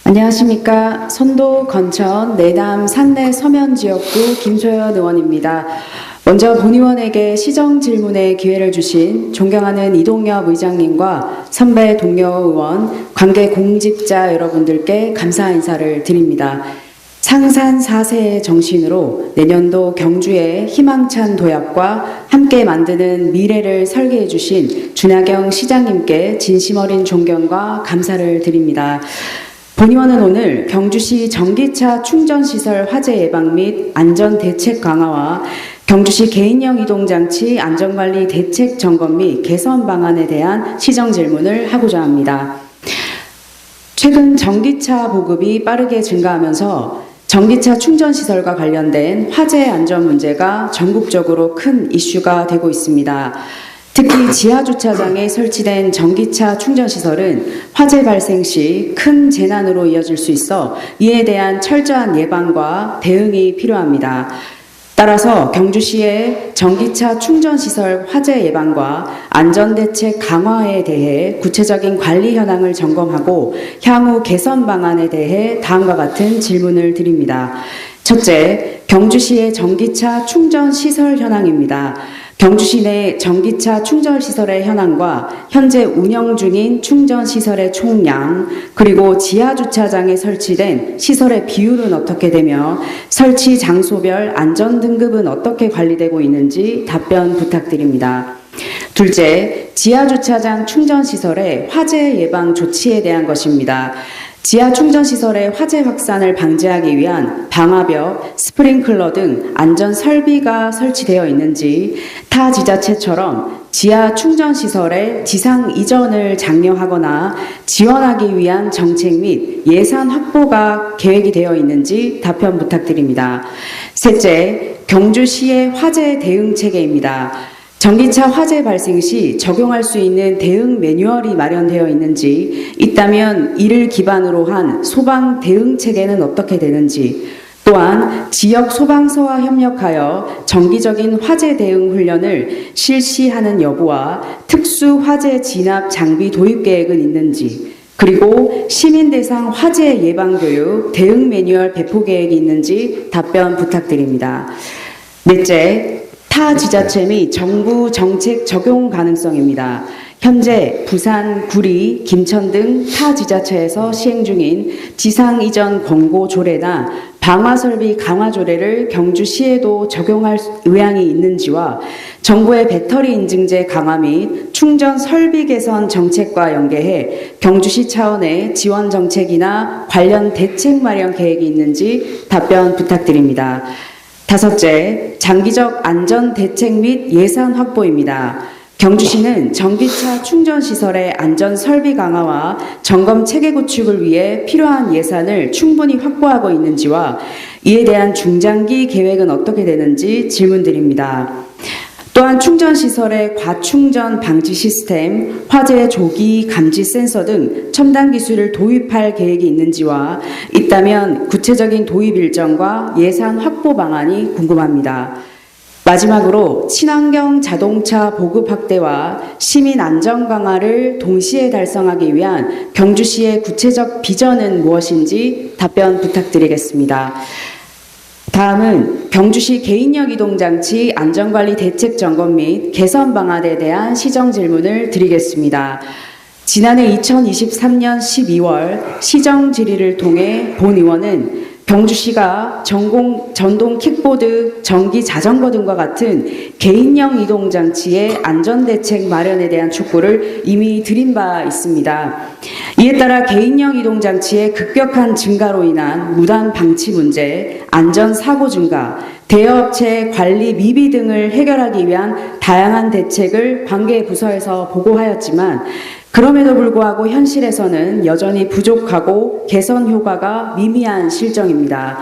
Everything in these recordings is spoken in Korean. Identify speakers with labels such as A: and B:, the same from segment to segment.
A: 안녕하십니까. 선도, 건천, 내남, 산내, 서면 지역구 김소연 의원입니다. 먼저 본의원에게 시정 질문의 기회를 주신 존경하는 이동엽 의장님과 선배 동료 의원, 관계 공직자 여러분들께 감사 인사를 드립니다. 상산 4세의 정신으로 내년도 경주의 희망찬 도약과 함께 만드는 미래를 설계해 주신 준하경 시장님께 진심 어린 존경과 감사를 드립니다. 본의원은 오늘 경주시 전기차 충전시설 화재 예방 및 안전대책 강화와 경주시 개인형 이동장치 안전관리 대책 점검 및 개선 방안에 대한 시정 질문을 하고자 합니다. 최근 전기차 보급이 빠르게 증가하면서 전기차 충전시설과 관련된 화재 안전 문제가 전국적으로 큰 이슈가 되고 있습니다. 특히 지하주차장에 설치된 전기차 충전시설은 화재 발생 시 큰 재난으로 이어질 수 있어 이에 대한 철저한 예방과 대응이 필요합니다. 따라서 경주시의 전기차 충전시설 화재 예방과 안전대책 강화에 대해 구체적인 관리 현황을 점검하고 향후 개선 방안에 대해 다음과 같은 질문을 드립니다. 첫째, 경주시의 전기차 충전시설 현황입니다. 경주시 내 전기차 충전시설의 현황과 현재 운영 중인 충전시설의 총량, 그리고 지하주차장에 설치된 시설의 비율은 어떻게 되며 설치 장소별 안전등급은 어떻게 관리되고 있는지 답변 부탁드립니다. 둘째, 지하주차장 충전시설의 화재 예방 조치에 대한 것입니다. 지하 충전시설의 화재 확산을 방지하기 위한 방화벽, 스프링클러 등 안전 설비가 설치되어 있는지, 타 지자체처럼 지하 충전시설의 지상 이전을 장려하거나 지원하기 위한 정책 및 예산 확보가 계획이 되어 있는지 답변 부탁드립니다. 셋째, 경주시의 화재 대응 체계입니다. 전기차 화재 발생 시 적용할 수 있는 대응 매뉴얼이 마련되어 있는지, 있다면 이를 기반으로 한 소방 대응 체계는 어떻게 되는지, 또한 지역 소방서와 협력하여 정기적인 화재 대응 훈련을 실시하는 여부와 특수 화재 진압 장비 도입 계획은 있는지, 그리고 시민 대상 화재 예방 교육 대응 매뉴얼 배포 계획이 있는지 답변 부탁드립니다. 넷째, 타 지자체 및 정부 정책 적용 가능성입니다. 현재 부산, 구리, 김천 등 타 지자체에서 시행 중인 지상 이전 권고 조례나 방화 설비 강화 조례를 경주시에도 적용할 의향이 있는지와 정부의 배터리 인증제 강화 및 충전 설비 개선 정책과 연계해 경주시 차원의 지원 정책이나 관련 대책 마련 계획이 있는지 답변 부탁드립니다. 다섯째, 장기적 안전 대책 및 예산 확보입니다. 경주시는 전기차 충전시설의 안전 설비 강화와 점검 체계 구축을 위해 필요한 예산을 충분히 확보하고 있는지와 이에 대한 중장기 계획은 어떻게 되는지 질문드립니다. 또한 충전시설의 과충전 방지 시스템, 화재 조기 감지 센서 등 첨단 기술을 도입할 계획이 있는지와 있다면 구체적인 도입 일정과 예산 확보 방안이 궁금합니다. 마지막으로 친환경 자동차 보급 확대와 시민 안전 강화를 동시에 달성하기 위한 경주시의 구체적 비전은 무엇인지 답변 부탁드리겠습니다. 다음은 경주시 개인형 이동장치 안전관리 대책 점검 및 개선 방안에 대한 시정 질문을 드리겠습니다. 지난해 2023년 12월 시정 질의를 통해 본 의원은 경주시가 전동 킥보드, 전기 자전거 등과 같은 개인형 이동장치의 안전대책 마련에 대한 촉구를 이미 드린 바 있습니다. 이에 따라 개인형 이동장치의 급격한 증가로 인한 무단 방치 문제, 안전사고 증가, 대여업체 관리 미비 등을 해결하기 위한 다양한 대책을 관계 부서에서 보고하였지만 그럼에도 불구하고 현실에서는 여전히 부족하고 개선 효과가 미미한 실정입니다.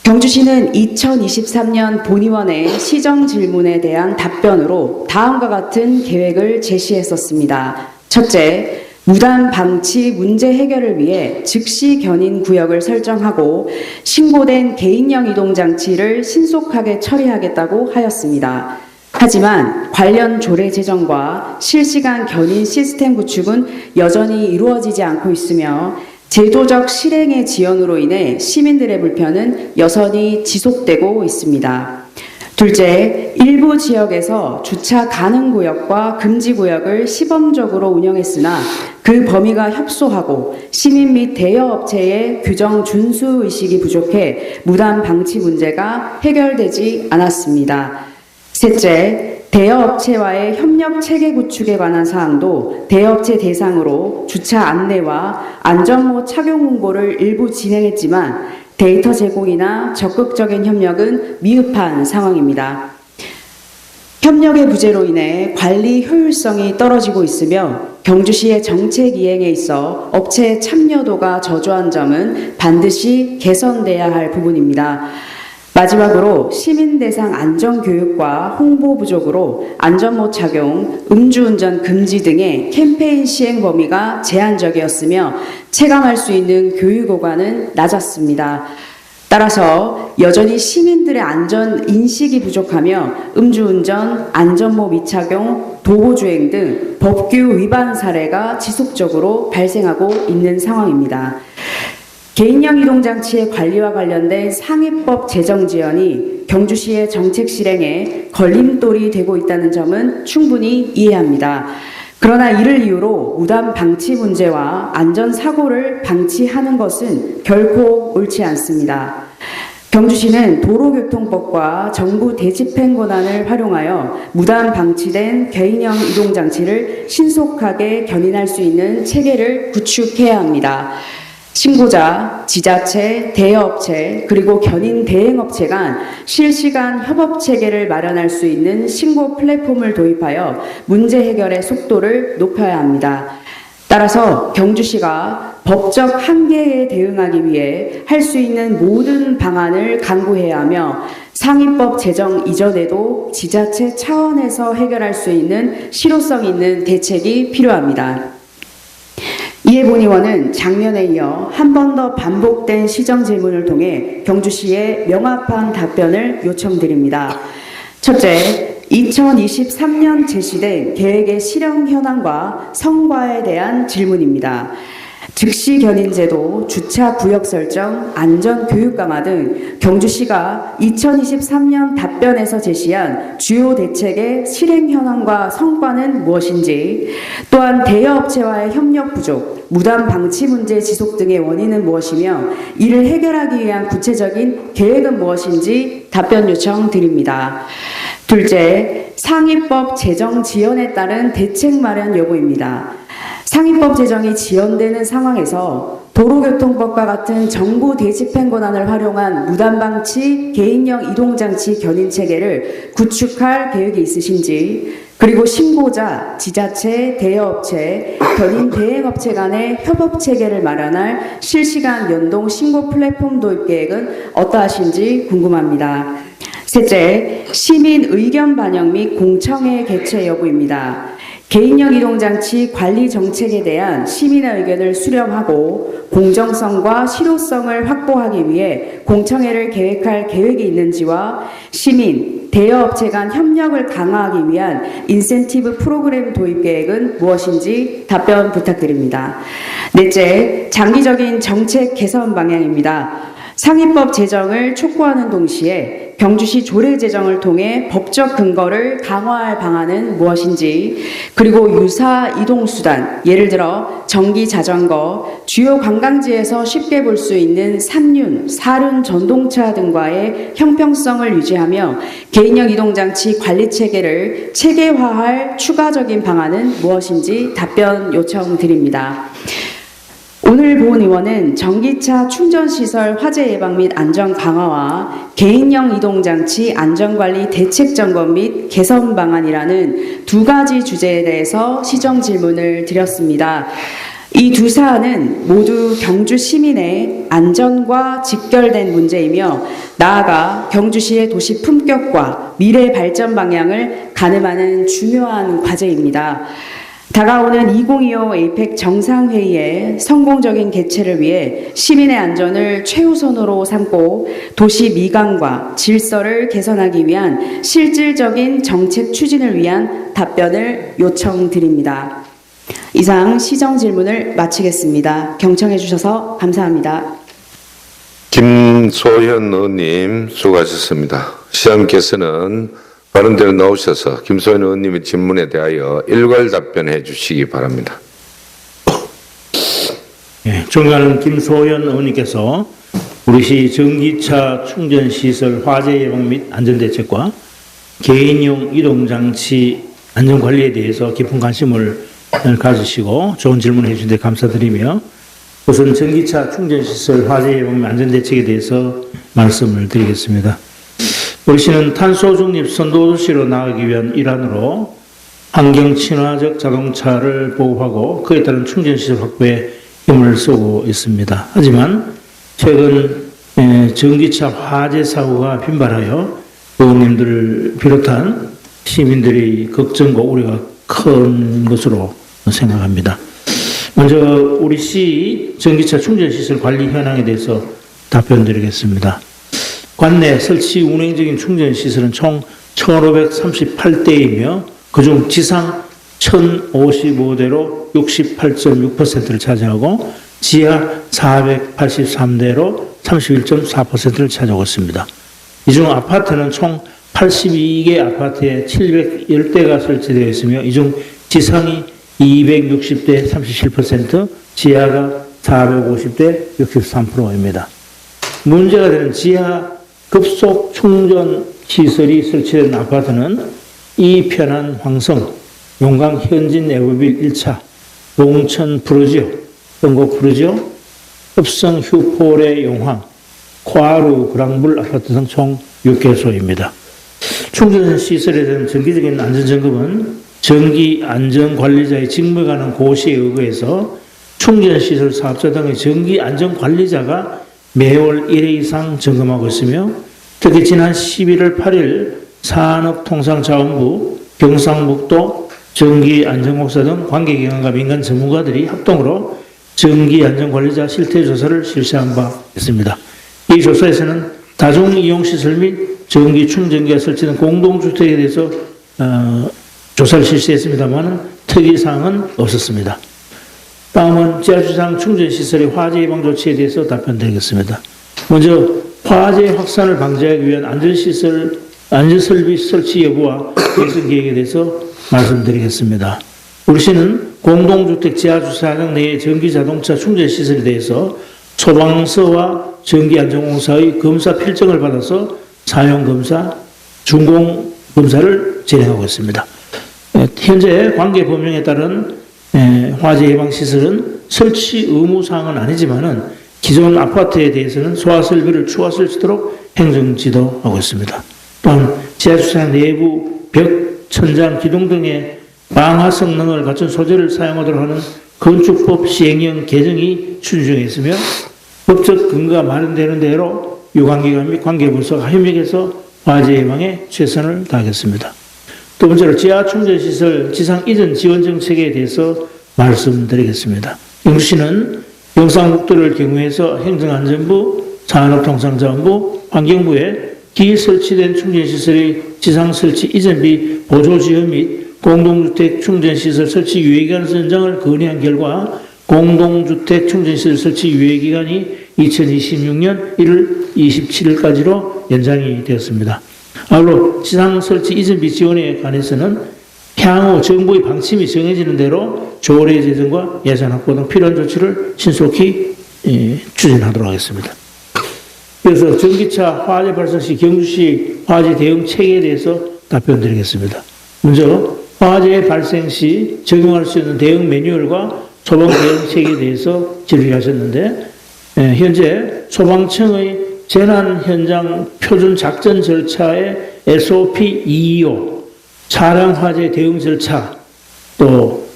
A: 경주시는 2023년 본의원의 시정 질문에 대한 답변으로 다음과 같은 계획을 제시했었습니다. 첫째, 무단 방치 문제 해결을 위해 즉시 견인 구역을 설정하고 신고된 개인형 이동장치를 신속하게 처리하겠다고 하였습니다. 하지만 관련 조례 제정과 실시간 견인 시스템 구축은 여전히 이루어지지 않고 있으며 제도적 실행의 지연으로 인해 시민들의 불편은 여전히 지속되고 있습니다. 둘째, 일부 지역에서 주차 가능 구역과 금지 구역을 시범적으로 운영했으나 그 범위가 협소하고 시민 및 대여업체의 규정 준수 의식이 부족해 무단 방치 문제가 해결되지 않았습니다. 셋째, 대여업체와의 협력 체계 구축에 관한 사항도 대여업체 대상으로 주차 안내와 안전모 착용 홍보를 일부 진행했지만 데이터 제공이나 적극적인 협력은 미흡한 상황입니다. 협력의 부재로 인해 관리 효율성이 떨어지고 있으며 경주시의 정책 이행에 있어 업체의 참여도가 저조한 점은 반드시 개선돼야 할 부분입니다. 마지막으로 시민 대상 안전교육과 홍보 부족으로 안전모 착용, 음주운전 금지 등의 캠페인 시행 범위가 제한적이었으며 체감할 수 있는 교육 호가는 낮았습니다. 따라서 여전히 시민들의 안전 인식이 부족하며 음주운전, 안전모 미착용, 도보주행 등 법규 위반 사례가 지속적으로 발생하고 있는 상황입니다. 개인형 이동장치의 관리와 관련된 상위법 제정 지연이 경주시의 정책 실행에 걸림돌이 되고 있다는 점은 충분히 이해합니다. 그러나 이를 이유로 무단 방치 문제와 안전사고를 방치하는 것은 결코 옳지 않습니다. 경주시는 도로교통법과 정부 대집행 권한을 활용하여 무단 방치된 개인형 이동장치를 신속하게 견인할 수 있는 체계를 구축해야 합니다. 신고자, 지자체, 대여업체, 그리고 견인 대행업체 간 실시간 협업 체계를 마련할 수 있는 신고 플랫폼을 도입하여 문제 해결의 속도를 높여야 합니다. 따라서 경주시가 법적 한계에 대응하기 위해 할 수 있는 모든 방안을 강구해야 하며 상위법 제정 이전에도 지자체 차원에서 해결할 수 있는 실효성 있는 대책이 필요합니다. 이에 본의원은 작년에 이어 한 번 더 반복된 시정 질문을 통해 경주시의 명확한 답변을 요청드립니다. 첫째, 2023년 제시된 계획의 실행 현황과 성과에 대한 질문입니다. 즉시 견인제도, 주차 구역 설정, 안전 교육 강화 등 경주시가 2023년 답변에서 제시한 주요 대책의 실행 현황과 성과는 무엇인지, 또한 대여업체와의 협력 부족, 무단 방치 문제 지속 등의 원인은 무엇이며 이를 해결하기 위한 구체적인 계획은 무엇인지 답변 요청드립니다. 둘째, 상위법 제정 지연에 따른 대책 마련 여부입니다. 상위법 제정이 지연되는 상황에서 도로교통법과 같은 정부 대집행 권한을 활용한 무단방치 개인형 이동장치 견인 체계를 구축할 계획이 있으신지, 그리고 신고자, 지자체, 대여업체, 견인 대행업체 간의 협업 체계를 마련할 실시간 연동 신고 플랫폼 도입 계획은 어떠하신지 궁금합니다. 셋째, 시민 의견 반영 및 공청회 개최 여부입니다. 개인형 이동장치 관리 정책에 대한 시민의 의견을 수렴하고 공정성과 실효성을 확보하기 위해 공청회를 계획할 계획이 있는지와 시민, 대여업체 간 협력을 강화하기 위한 인센티브 프로그램 도입 계획은 무엇인지 답변 부탁드립니다. 넷째, 장기적인 정책 개선 방향입니다. 상위법 제정을 촉구하는 동시에 경주시 조례 제정을 통해 법적 근거를 강화할 방안은 무엇인지, 그리고 유사 이동수단, 예를 들어 전기 자전거, 주요 관광지에서 쉽게 볼 수 있는 3륜, 4륜 전동차 등과의 형평성을 유지하며 개인형 이동장치 관리 체계를 체계화할 추가적인 방안은 무엇인지 답변 요청드립니다. 오늘 본 의원은 전기차 충전시설 화재 예방 및 안전 강화와 개인형 이동장치 안전관리 대책 점검 및 개선 방안이라는 두 가지 주제에 대해서 시정 질문을 드렸습니다. 이 두 사안은 모두 경주 시민의 안전과 직결된 문제이며 나아가 경주시의 도시 품격과 미래 발전 방향을 가늠하는 중요한 과제입니다. 다가오는 2025 에이펙 정상회의의 성공적인 개최를 위해 시민의 안전을 최우선으로 삼고 도시 미관과 질서를 개선하기 위한 실질적인 정책 추진을 위한 답변을 요청드립니다. 이상 시정 질문을 마치겠습니다. 경청해 주셔서 감사합니다.
B: 김소현 의원님 수고하셨습니다. 시장님께서는 발언대로 나오셔서 김소현 의원님의 질문에 대하여 일괄 답변해 주시기 바랍니다.
C: 예, 존경하는 김소연 의원님께서 우리 시 전기차 충전시설 화재 예방 및 안전대책과 개인용 이동장치 안전관리에 대해서 깊은 관심을 가지시고 좋은 질문을 해주신 데 감사드리며 우선 전기차 충전시설 화재 예방 및 안전대책에 대해서 말씀을 드리겠습니다. 우리 시는 탄소 중립 선도시로 나가기 위한 일환으로 환경 친화적 자동차를 보호하고 그에 따른 충전시설 확보에 힘을 쓰고 있습니다. 하지만 최근 전기차 화재 사고가 빈발하여 의원님들을 비롯한 시민들의 걱정과 우려가 큰 것으로 생각합니다. 먼저 우리 시 전기차 충전시설 관리 현황에 대해서 답변드리겠습니다. 관내 설치 운행적인 충전시설은 총 1,538대이며 그중 지상 1,055대로 68.6%를 차지하고 지하 483대로 31.4%를 차지하고 있습니다. 이 중 아파트는 총 82개 아파트에 710대가 설치되어 있으며 이 중 지상이 260대 37%, 지하가 450대 63%입니다. 문제가 되는 지하 급속 충전 시설이 설치된 아파트는 이편한 황성, 용강 현진 에버빌 1차, 용천 푸르지오, 영곡 푸르지오, 읍성 휴포레 용황, 과루 그랑불 아파트 등 총 6개소입니다. 충전 시설에 대한 정기적인 안전점검은 전기안전관리자의 직무에 관한 고시에 의거해서 충전시설 사업자 등의 전기안전관리자가 매월 1회 이상 점검하고 있으며 특히 지난 11월 8일 산업통상자원부, 경상북도 전기안전공사 등 관계기관과 민간 전문가들이 합동으로 전기안전관리자 실태조사를 실시한 바 있습니다. 이 조사에서는 다중이용시설 및 전기충전기가 설치된 공동주택에 대해서 조사를 실시했습니다만 특이사항은 없었습니다. 다음은 지하주차장 충전시설의 화재 예방 조치에 대해서 답변드리겠습니다. 먼저 화재 확산을 방지하기 위한 안전설비 설치 여부와 개선 계획에 대해서 말씀드리겠습니다. 우리 시는 공동주택 지하주차장 내의 전기자동차 충전시설에 대해서 소방서와 전기안전공사의 검사 필증을 받아서 사용검사, 준공검사를 진행하고 있습니다. 현재 관계 법령에 따른 화재 예방시설은 설치 의무사항은 아니지만은 기존 아파트에 대해서는 소화설비를 추가 설치도록 행정지도하고 있습니다. 또한 지하주차장 내부 벽, 천장, 기둥 등의 방화 성능을 갖춘 소재를 사용하도록 하는 건축법 시행령 개정이 추진 중에 있으며 법적 근거가 마련되는 대로 유관기관 및 관계부서가 협력해서 화재 예방에 최선을 다하겠습니다. 두 번째로 지하 충전시설 지상 이전 지원 정책에 대해서 말씀드리겠습니다. 영주시는 경상북도를 경유해서 행정안전부, 산업통상자원부, 환경부에 기설치된 충전시설의 지상 설치 이전비 보조 지원 및 공동주택 충전시설 설치 유예기간 연장을 건의한 결과 공동주택 충전시설 설치 유예기간이 2026년 1월 27일까지로 연장이 되었습니다. 아울러 지상 설치 이전비 지원에 관해서는 향후 정부의 방침이 정해지는 대로 조례 제정과 예산 확보 등 필요한 조치를 신속히 추진하도록 하겠습니다. 그래서 전기차 화재 발생 시 경주시 화재 대응 체계에 대해서 답변드리겠습니다. 먼저 화재 발생 시 적용할 수 있는 대응 매뉴얼과 소방 대응 체계에 대해서 질의하셨는데 현재 소방청의 재난 현장 표준 작전 절차의 SOP 225, 차량 화재 대응 절차, 또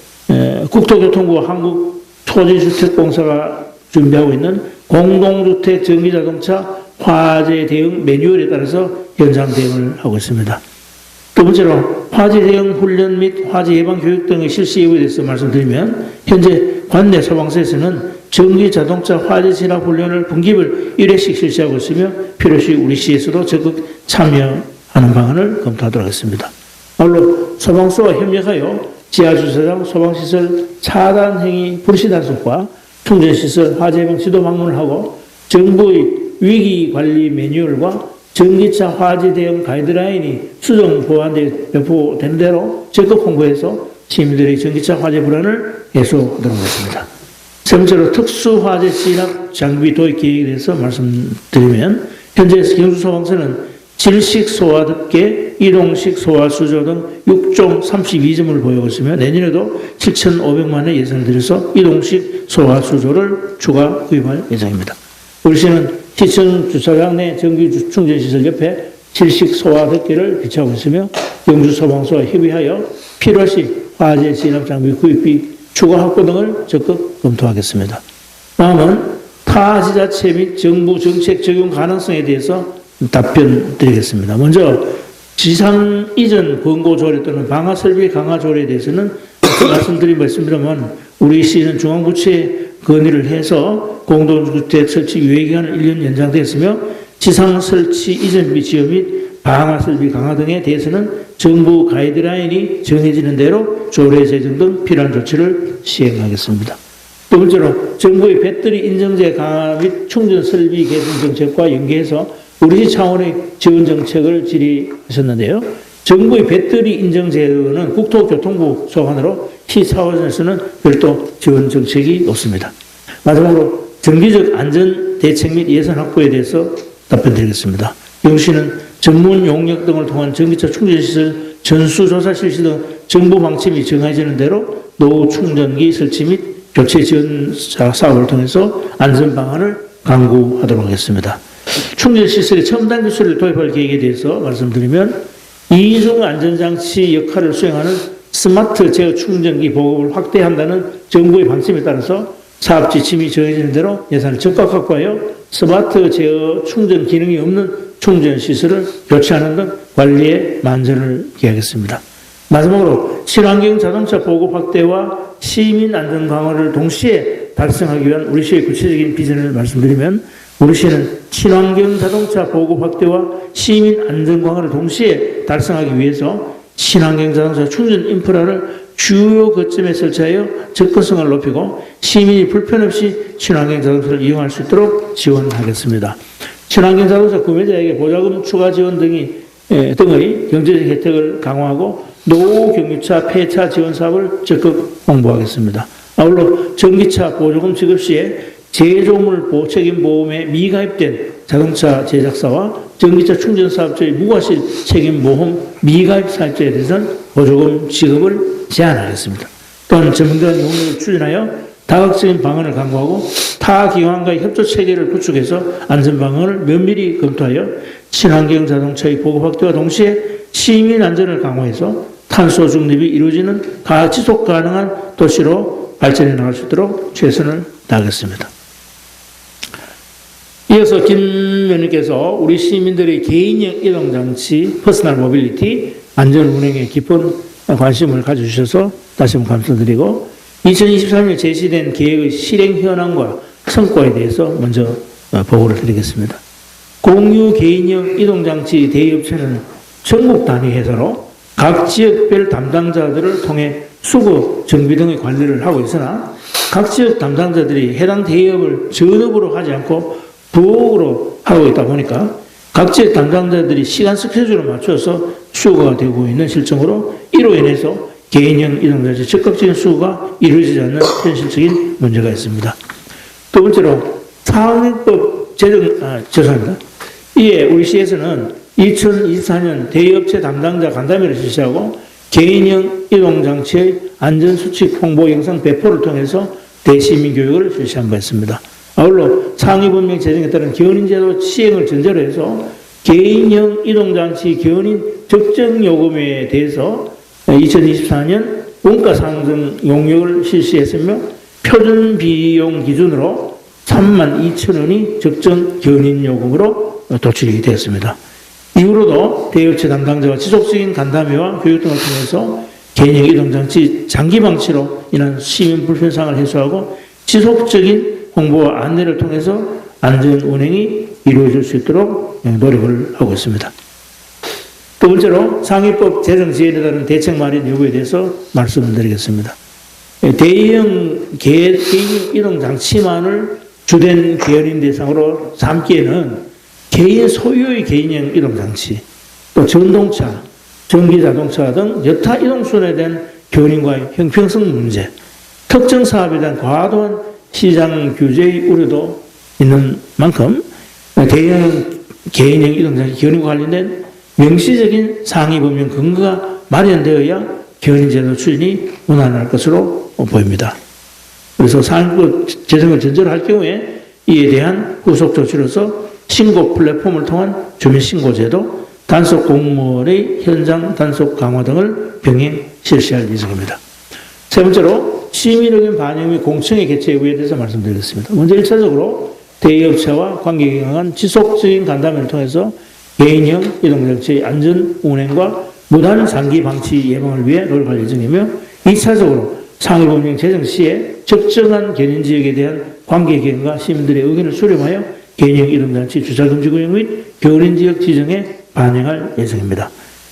C: 국토교통부 한국토지주택공사가 준비하고 있는 공동주택 전기자동차 화재 대응 매뉴얼에 따라서 현장 대응을 하고 있습니다. 두 번째로 화재 대응 훈련 및 화재 예방 교육 등의 실시 여부에 대해서 말씀드리면 현재 관내 소방서에서는 전기자동차 화재 진압 훈련을 분기별 1회씩 실시하고 있으며 필요시 우리 시에서도 적극 참여하는 방안을 검토하도록 하겠습니다. 아울러 소방서와 협력하여 지하주차장, 소방시설 차단 행위 불시 단속과 충전시설 화재 예방 지도 방문을 하고 정부의 위기관리 매뉴얼과 전기차 화재 대응 가이드라인이 수정 보완돼 배포되는 대로 적극 홍보해서 시민들의 전기차 화재 불안을 해소하도록 하겠습니다. 세 번째로 특수화재 진압 장비 도입 계획에 대해서 말씀드리면 현재 경주소방서는 질식 소화덮개, 이동식 소화수조 등 6종 32점을 보유하고 있으며 내년에도 7,500만 원의 예산을 들여서 이동식 소화수조를 추가 구입할 예정입니다. 우리 시는 시청 주차장 내 정기 충전시설 옆에 질식 소화덮개를 비치하고 있으며 경주소방서와 협의하여 필요시 화재 진압 장비 구입비 추가 확보 등을 적극 검토하겠습니다. 다음은 타 지자체 및 정부 정책 적용 가능성에 대해서 답변 드리겠습니다. 먼저 지상 이전 권고 조례 또는 방화 설비 강화 조례에 대해서는 말씀드린 바 있습니다만 우리 시는 중앙부처에 건의를 해서 공동주택 설치 유예기간을 1년 연장되었으며 지상 설치 이전 및 지역 및 방화 설비 강화 등에 대해서는 정부 가이드라인이 정해지는 대로 조례 제정 등 필요한 조치를 시행하겠습니다. 두 번째로 정부의 배터리 인증제 강화 및 충전 설비 개선 정책과 연계해서 우리 차원의 지원 정책을 질의하셨는데요. 정부의 배터리 인증 제도는 국토교통부 소관으로 시 차원에서는 별도 지원 정책이 없습니다. 마지막으로 정기적 안전 대책 및 예산 확보에 대해서 답변드리겠습니다. 영시는 전문 용역 등을 통한 전기차 충전시설 전수조사 실시 등 정부 방침이 정해지는 대로 노후 충전기 설치 및 교체 지원 사업을 통해서 안전 방안을 강구하도록 하겠습니다. 충전시설의 첨단 기술을 도입할 계획에 대해서 말씀드리면 이중 안전장치 역할을 수행하는 스마트 제어 충전기 보급을 확대한다는 정부의 방침에 따라서 사업 지침이 정해지는 대로 예산을 적극 확보하여 스마트 제어 충전 기능이 없는 충전시설을 교체하는 등 관리에 만전을 기하겠습니다. 마지막으로 친환경 자동차 보급 확대와 시민 안전 강화를 동시에 달성하기 위한 우리 시의 구체적인 비전을 말씀드리면 우리 시는 친환경 자동차 보급 확대와 시민 안전 강화를 동시에 달성하기 위해서 친환경 자동차 충전 인프라를 주요 거점에 설치하여 접근성을 높이고 시민이 불편 없이 친환경 자동차를 이용할 수 있도록 지원하겠습니다. 친환경 자동차 구매자에게 보조금 추가 지원 등의 경제적 혜택을 강화하고 노후 경유차 폐차 지원 사업을 적극 홍보하겠습니다. 아울러 전기차 보조금 지급 시에 제조물 책임 보험에 미가입된 자동차 제작사와 전기차 충전 사업자의 무과실 책임 보험 미가입 사업자에 대해서는 보조금 지급을 제한하겠습니다. 또한 전문가의 용역을 추진하여 다각적인 방안을 강구하고 타 기관과의 협조 체계를 구축해서 안전 방안을 면밀히 검토하여 친환경 자동차의 보급 확대와 동시에 시민 안전을 강화해서 탄소 중립이 이루어지는 지속 가능한 도시로 발전해 나갈 수 있도록 최선을 다하겠습니다. 이어서 김 의원님께서 우리 시민들의 개인형 이동장치 퍼스널 모빌리티 안전 운행에 깊은 관심을 가져주셔서 다시 한번 감사드리고 2023년 제시된 계획의 실행 현황과 성과에 대해서 먼저 보고를 드리겠습니다. 공유 개인형 이동장치 대여업체는 전국 단위 회사로 각 지역별 담당자들을 통해 수거, 정비 등의 관리를 하고 있으나 각 지역 담당자들이 해당 대여업을 전업으로 하지 않고 부업으로 하고 있다 보니까 각 지역 담당자들이 시간 스케줄을 맞춰서 수거가 되고 있는 실정으로 이로 인해서 개인형 이동장치 적극적인 수거가 이루어지지 않는 현실적인 문제가 있습니다. 두 번째로 상행법 죄송합니다. 이에 우리 시에서는 2024년 대여업체 담당자 간담회를 실시하고 개인형 이동장치의 안전수칙 홍보 영상 배포를 통해서 대시민 교육을 실시한 바 있습니다. 아울러 상위법령 제정에 따른 견인제도 시행을 전제로 해서 개인형 이동장치 견인 적정 요금에 대해서 2024년 원가 상승 용역을 실시했으며 표준 비용 기준으로 32,000원이 적정 견인 요금으로 도출이 되었습니다. 이후로도 대여업체 담당자와 지속적인 간담회와 교육 등을 통해서 개인형 이동장치 장기 방치로 인한 시민 불편상을 해소하고 지속적인 홍보와 안내를 통해서 안전 운행이 이루어질 수 있도록 노력을 하고 있습니다. 두 번째로 상위법 제정 지연에 따른 대책 마련 여부에 대해서 말씀을 드리겠습니다. 대형 개인 이동 장치만을 주된 개연인 대상으로 삼기에는 개인 소유의 개인형 이동 장치, 또 전동차, 전기 자동차 등 여타 이동수단에 대한 견인과의 형평성 문제, 특정 사업에 대한 과도한 시장 규제의 우려도 있는 만큼 대형 개인형 이동장치 견인과 관련된 명시적인 상위 법령 근거가 마련되어야 견인제도 추진이 원활할 것으로 보입니다. 그래서 상위법 제정을 전제로 할 경우에 이에 대한 후속 조치로서 신고 플랫폼을 통한 주민신고제도, 단속 공무원의 현장 단속 강화 등을 병행 실시할 예정입니다. 세 번째로 시민 의견 반영 및 공청회 개최 여부에 대해서 말씀드리겠습니다. 먼저 1차적으로 대의업체와 관계기관에 의한 지속적인 간담회를 통해서 개인형 이동정치의 안전 운행과 무단 장기 방치 예방을 위해 노력할 예정이며, 2차적으로 상위법령 제정 시에 적정한 견인지역에 대한 관계기관과 시민들의 의견을 수렴하여 개인형 이동장치 주차금지구역 및 견인지역 지정에 반영할 예정입니다.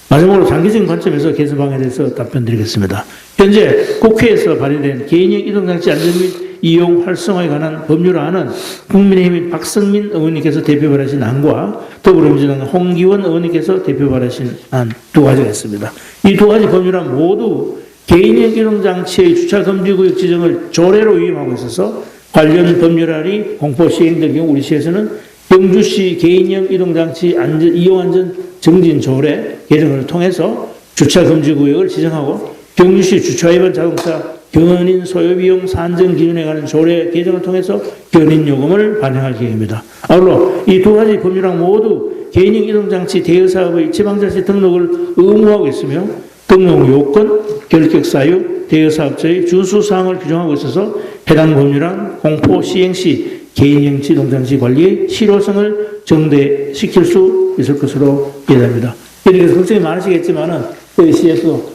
C: 마지막으로 장기적인 관점에서 개선 방안에 대해서 답변드리겠습니다. 현재 국회에서 발의된 개인형 이동장치 안전 및 이용 활성화에 관한 법률안은 국민의힘 박성민 의원님께서 대표 발의하신 안과 더불어민주당 홍기원 의원님께서 대표 발의하신 안 두 가지가 있습니다. 이 두 가지 법률안 모두 개인형 이동장치의 주차금지구역 지정을 조례로 위임하고 있어서 관련 법률안이 공포 시행될 경우 우리 시에서는 경주시 개인형 이동장치 이용안전 정진 조례 개정을 통해서 주차금지구역을 지정하고, 경주시 주차위반 자동차 견인 소요비용 산정 기준에 관한 조례 개정을 통해서 견인요금을 반영할 계획입니다. 아울러 이 두 가지 법률안 모두 개인형 이동장치 대여사업의 지방자치 등록을 의무화하고 있으며, 등록 요건, 결격 사유, 대여사업자의 준수사항을 규정하고 있어서 해당 법률안 공포 시행 시 개인형 이동장치 관리의 실효성을 증대시킬 수 있을 것으로 예상합니다. 이렇게 걱정이 많으시겠지만은 저희 시에서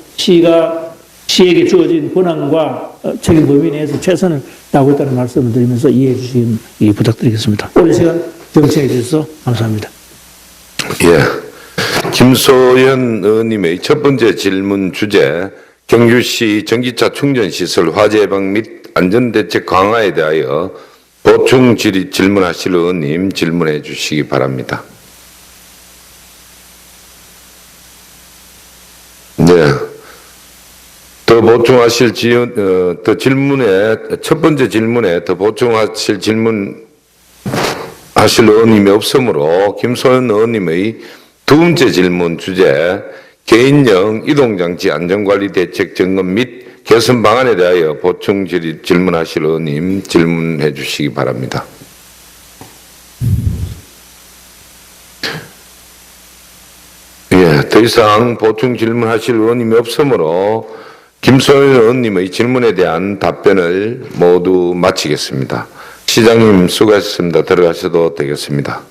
C: 시에게 주어진 권한과 책임 범위 내에서 최선을 다하고 있다는 말씀을 드리면서 이해해 주시기 부탁드리겠습니다. 오늘 시간 경청해 주셔서 감사합니다.
B: 예. 김소연 의원님의 첫 번째 질문 주제, 경주시 전기차 충전시설 화재 예방 및 안전대책 강화에 대하여 보충 질문하실 의원님 질문해 주시기 바랍니다. 네. 더 보충하실 첫 번째 질문에 더 보충하실 하실 의원님이 없으므로 김소연 의원님의 두 번째 질문 주제, 개인형 이동장치 안전관리 대책 점검 및 개선 방안에 대하여 보충 질문하실 의원님 질문해 주시기 바랍니다. 예, 더 이상 보충 질문하실 의원님이 없으므로 김소연 의원님의 질문에 대한 답변을 모두 마치겠습니다. 시장님 수고하셨습니다. 들어가셔도 되겠습니다.